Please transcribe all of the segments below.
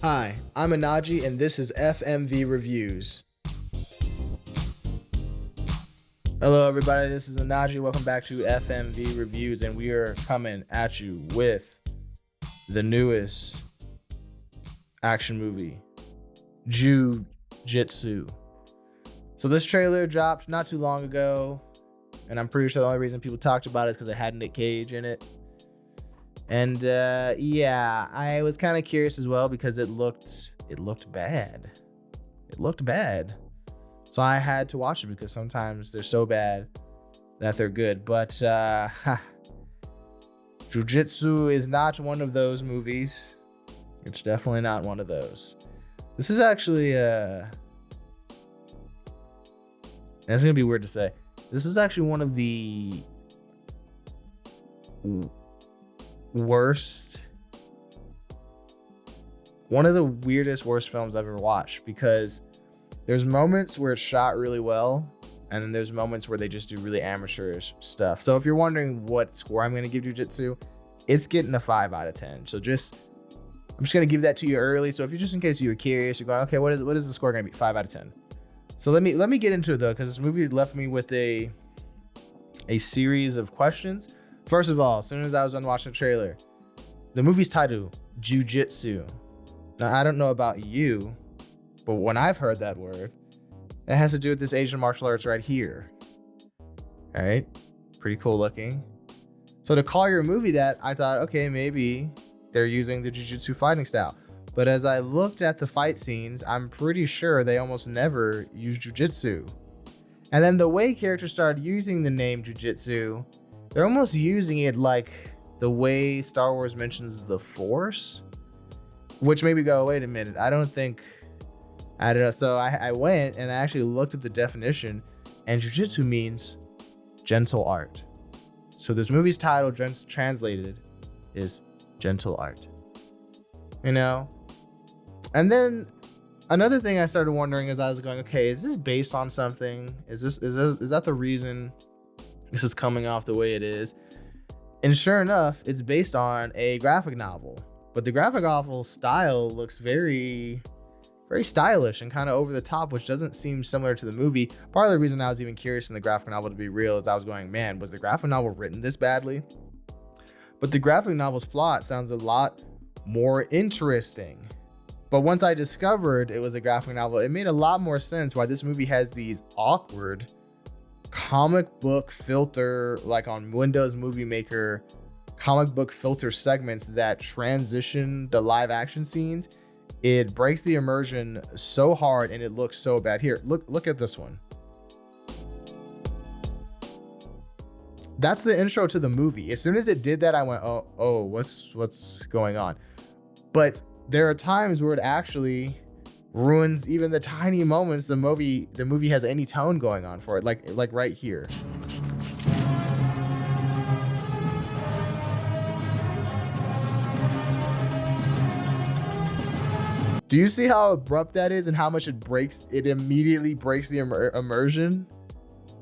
Hi, I'm Anaji, and this is FMV Reviews. Hello, everybody. This is Anaji. Welcome back to FMV Reviews, and we are coming at you with the newest action movie, Jiu Jitsu. So this trailer dropped not too long ago, and I'm pretty sure the only reason people talked about it is because it had Nick Cage in it. And yeah, I was kind of curious as well because it looked bad. It looked bad. So I had to watch it because sometimes they're so bad that they're good. But Jiu Jitsu is not one of those movies. It's definitely not one of those. This is actually that's gonna be weird to say. This is actually one of the weirdest worst films I've ever watched, because there's moments where it's shot really well, and then there's moments where they just do really amateurish stuff. So if you're wondering what score I'm going to give Jiu Jitsu, it's getting a 5 out of 10. So I'm just going to give that to you early. So if you're just in case you were curious, you're going, okay, what is the score going to be? 5 out of 10. So let me get into it though, because this movie left me with a series of questions. First of all, as soon as I was done watching the trailer, the movie's titled Jiu Jitsu. Now, I don't know about you, but when I've heard that word, it has to do with this Asian martial arts right here. All right, pretty cool looking. So to call your movie that, I thought, okay, maybe they're using the Jiu Jitsu fighting style. But as I looked at the fight scenes, I'm pretty sure they almost never use Jiu Jitsu. And then the way characters started using the name Jiu Jitsu, they're almost using it like the way Star Wars mentions the Force, which made me go, wait a minute, I don't know. So I went and I actually looked up the definition, and Jiu Jitsu means gentle art. So this movie's title translated is gentle art, you know? And then another thing I started wondering as I was going, okay, is this based on something? Is that the reason this is coming off the way it is? And sure enough, it's based on a graphic novel, but the graphic novel style looks very, very stylish and kind of over the top, which doesn't seem similar to the movie. Part of the reason I was even curious in the graphic novel to be real is I was going, man, was the graphic novel written this badly? But the graphic novel's plot sounds a lot more interesting. But once I discovered it was a graphic novel, it made a lot more sense why this movie has these awkward comic book filter, like on Windows Movie Maker, comic book filter segments that transition the live action scenes. It breaks the immersion so hard and it looks so bad. Here, look at this one. That's the intro to the movie. As soon as it did that, I went, oh, what's going on? But there are times where it actually ruins even the tiny moments the movie has any tone going on for it, like right here. Do you see how abrupt that is and how much it immediately breaks the immersion?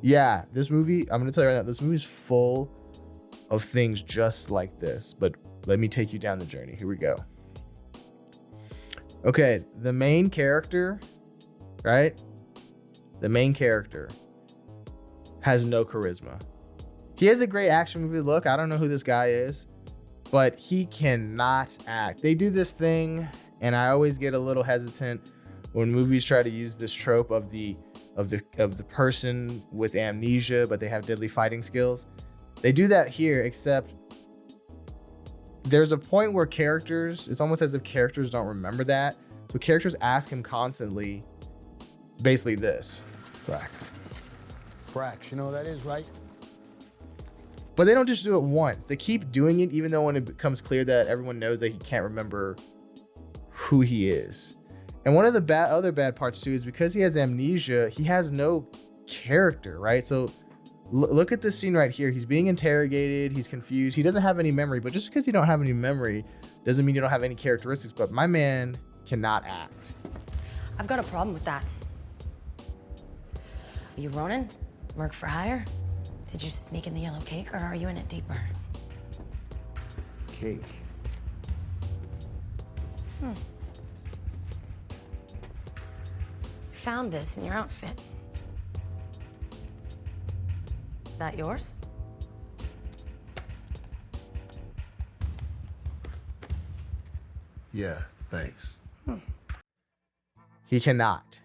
Yeah, this movie, I'm gonna tell you right now, this movie is full of things just like this, but let me take you down the journey. Here we go. Okay, the main character, right? The main character has no charisma. He has a great action movie look. I don't know who this guy is, but he cannot act. They do this thing, and I always get a little hesitant when movies try to use this trope of the person with amnesia, but they have deadly fighting skills. They do that here, except there's a point where it's almost as if characters don't remember that. So characters ask him constantly, basically this. Cracks. Cracks, you know what that is, right? But they don't just do it once. They keep doing it, even though when it becomes clear that everyone knows that he can't remember who he is. And one of the other bad parts too is because he has amnesia, he has no character, right? So look at this scene right here. He's being interrogated. He's confused. He doesn't have any memory, but just because you don't have any memory doesn't mean you don't have any characteristics. But my man cannot act. I've got a problem with that. Are you Ronin? Work for hire? Did you sneak in the yellow cake, or are you in it deeper? Cake. found this in your outfit. That yours? Yeah, thanks. He cannot.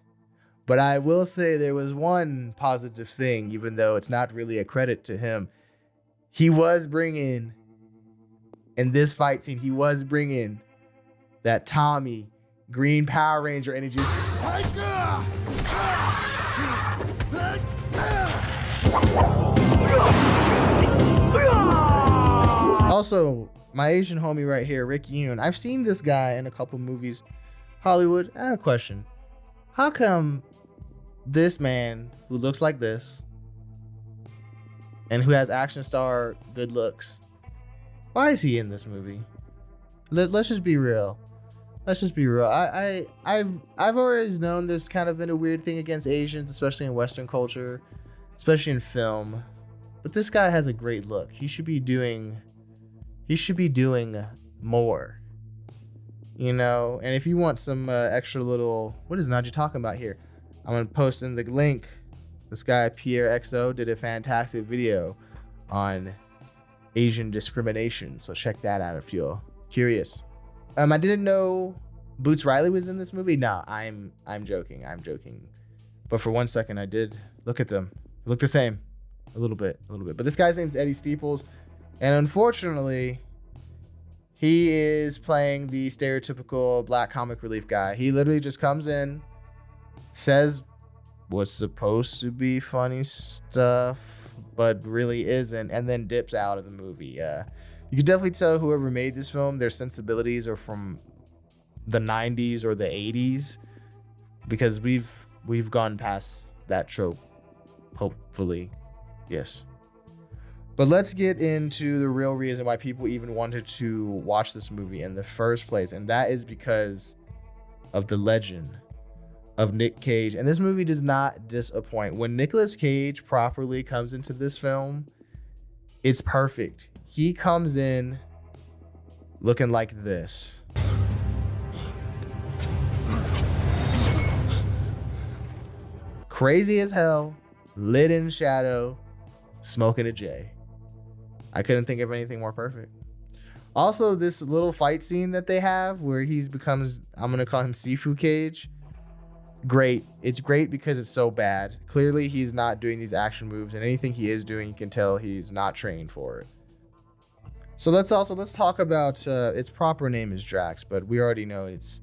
But I will say there was one positive thing, even though it's not really a credit to him. He was bringing, in this fight scene, he was bringing that Tommy Green Power Ranger energy. Also, my Asian homie right here, Rick Yoon. I've seen this guy in a couple movies. Hollywood, I have a question. How come this man who looks like this and who has action star good looks, why is he in this movie? Let's just be real. Let's just be real. I've always known there's kind of been a weird thing against Asians, especially in Western culture, especially in film. But this guy has a great look. He should be doing more. You know, and if you want some extra little, what is Najee talking about here? I'm gonna post in the link. This guy Pierre XO did a fantastic video on Asian discrimination, so check that out if you're curious. I didn't know Boots Riley was in this movie. No, I'm joking. But for 1 second, I did look at them. They look the same, a little bit. But this guy's name's Eddie Steeples, and unfortunately, he is playing the stereotypical black comic relief guy. He literally just comes in, says what's supposed to be funny stuff, but really isn't, and then dips out of the movie. You can definitely tell whoever made this film, their sensibilities are from the 90s or the 80s, because we've gone past that trope, hopefully. Yes. But let's get into the real reason why people even wanted to watch this movie in the first place, and that is because of the legend of Nick Cage. And this movie does not disappoint. When Nicolas Cage properly comes into this film, it's perfect. He comes in looking like this. Crazy as hell, lit in shadow, smoking a J. I couldn't think of anything more perfect. Also, this little fight scene that they have where he's becomes, I'm going to call him Sifu Cage. Great. It's great because it's so bad. Clearly, he's not doing these action moves, and anything he is doing, you can tell he's not trained for it. So let's talk about its proper name is Drax, but we already know its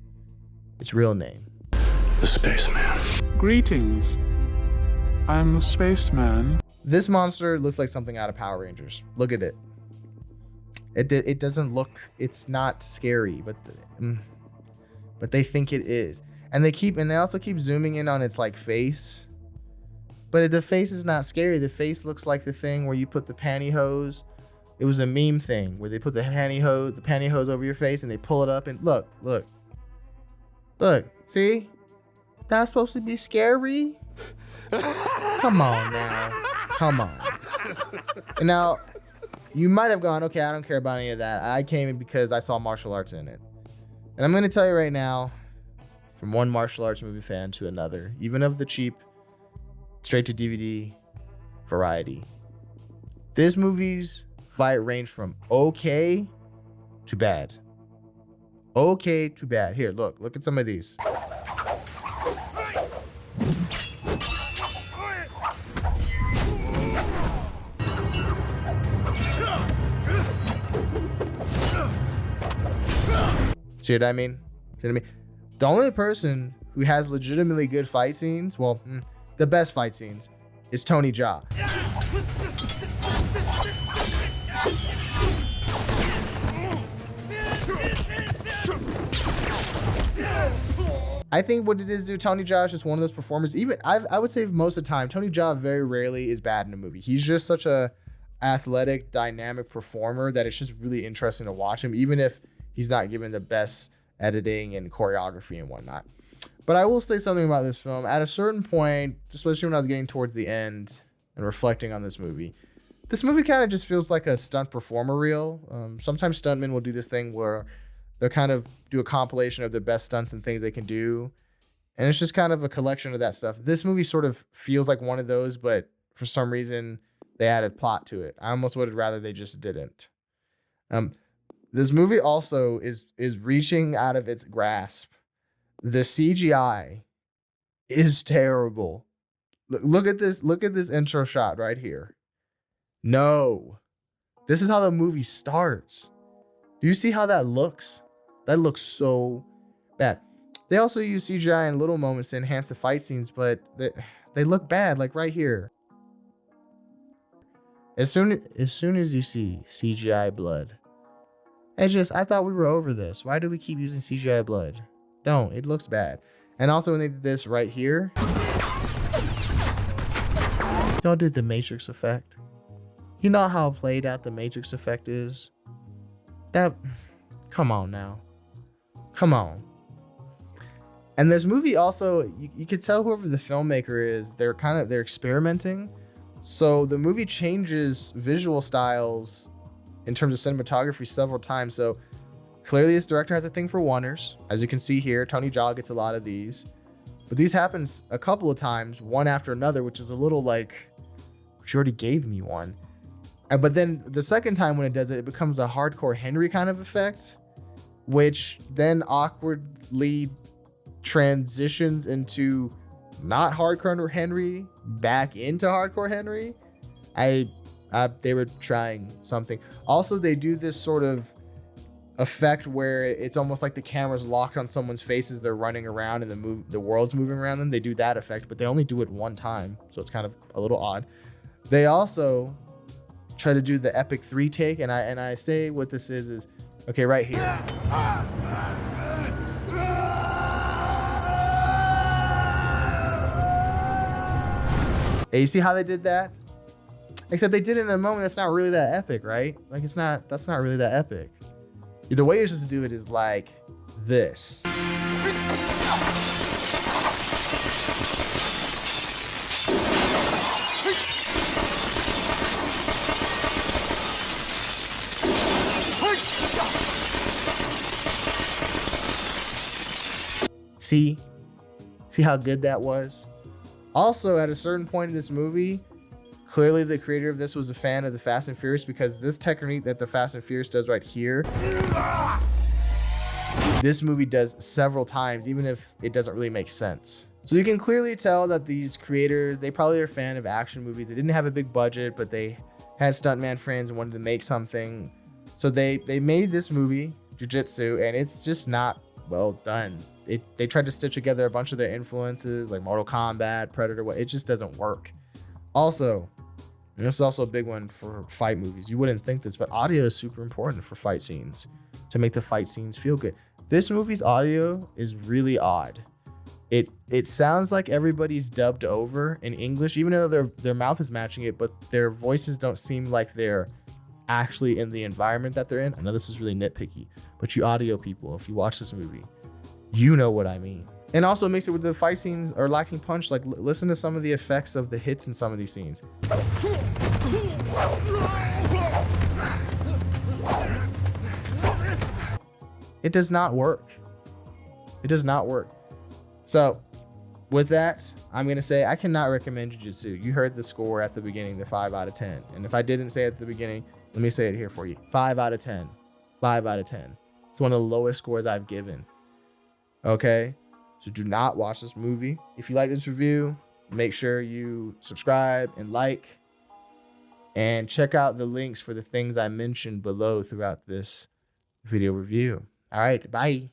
real name. The spaceman. Greetings. I'm the spaceman. This monster looks like something out of Power Rangers. Look at it. It doesn't look. It's not scary, but they think it is, and they also keep zooming in on its like face. But the face is not scary. The face looks like the thing where you put the pantyhose. It was a meme thing where they put the pantyhose over your face and they pull it up and look. See, that's supposed to be scary. Come on now. Come on. And now, you might have gone, okay, I don't care about any of that. I came in because I saw martial arts in it. And I'm going to tell you right now, from one martial arts movie fan to another, even of the cheap, straight to DVD variety, this movie's fight range from okay to bad. Okay to bad. Here, look at some of these. See what I mean? The only person who has legitimately good fight scenes, well, the best fight scenes, is Tony Jaa. I think what it is, dude, Tony Jaa is just one of those performers. Even I would say most of the time, Tony Jaa very rarely is bad in a movie. He's just such a athletic, dynamic performer that it's just really interesting to watch him, even if he's not given the best editing and choreography and whatnot. But I will say something about this film. At a certain point, especially when I was getting towards the end and reflecting on this movie kind of just feels like a stunt performer reel. Sometimes stuntmen will do this thing where they'll kind of do a compilation of their best stunts and things they can do. And it's just kind of a collection of that stuff. This movie sort of feels like one of those, but for some reason they added plot to it. I almost would have rather they just didn't. This movie also is reaching out of its grasp. The CGI is terrible. Look at this. Look at this intro shot right here. No, this is how the movie starts. Do you see how that looks? That looks so bad. They also use CGI in little moments to enhance the fight scenes, but they look bad, like right here. As soon as you see CGI blood, I thought we were over this. Why do we keep using CGI blood? Don't. It looks bad. And also when they did this right here, y'all did the Matrix effect. You know how played out the Matrix effect is? Come on now. Come on. And this movie also, you could tell whoever the filmmaker is, they're experimenting. So the movie changes visual styles in terms of cinematography several times. So clearly this director has a thing for oneers. As you can see here, Tony Jaa gets a lot of these. But these happens a couple of times, one after another, which is a little like, you already gave me one. But then the second time when it does it, it becomes a hardcore Henry kind of effect, which then awkwardly transitions into not hardcore Henry back into hardcore Henry. They were trying something. Also, they do this sort of effect where it's almost like the camera's locked on someone's face as they're running around and the world's moving around them. They do that effect, but they only do it one time, so it's kind of a little odd. They also try to do the epic 3 take, and I say what this is okay, right here. And you see how they did that? Except they did it in a moment that's not really that epic, right? Like that's not really that epic. The way you're supposed to do it is like this. See how good that was? Also, at a certain point in this movie, clearly the creator of this was a fan of the Fast and Furious, because this technique that the Fast and Furious does right here, this movie does several times, even if it doesn't really make sense. So you can clearly tell that these creators, they probably are a fan of action movies. They didn't have a big budget, but they had stuntman friends and wanted to make something. So they made this movie, Jiu Jitsu, and it's just not well done. They tried to stitch together a bunch of their influences like Mortal Kombat, Predator. It just doesn't work. Also, and this is also a big one for fight movies. You wouldn't think this, but audio is super important for fight scenes to make the fight scenes feel good. This movie's audio is really odd. It sounds like everybody's dubbed over in English, even though their mouth is matching it, but their voices don't seem like they're actually in the environment that they're in. I know this is really nitpicky, but you audio people, if you watch this movie, you know what I mean. And also it makes it with the fight scenes are lacking punch. Like listen to some of the effects of the hits in some of these scenes. It does not work. It does not work. So with that, I'm going to say I cannot recommend Jiu Jitsu. You heard the score at the beginning, the 5 out of 10. And if I didn't say it at the beginning, let me say it here for you. 5 out of 10. 5 out of 10. It's one of the lowest scores I've given. Okay? So do not watch this movie. If you like this review, make sure you subscribe and like. And check out the links for the things I mentioned below throughout this video review. All right, bye.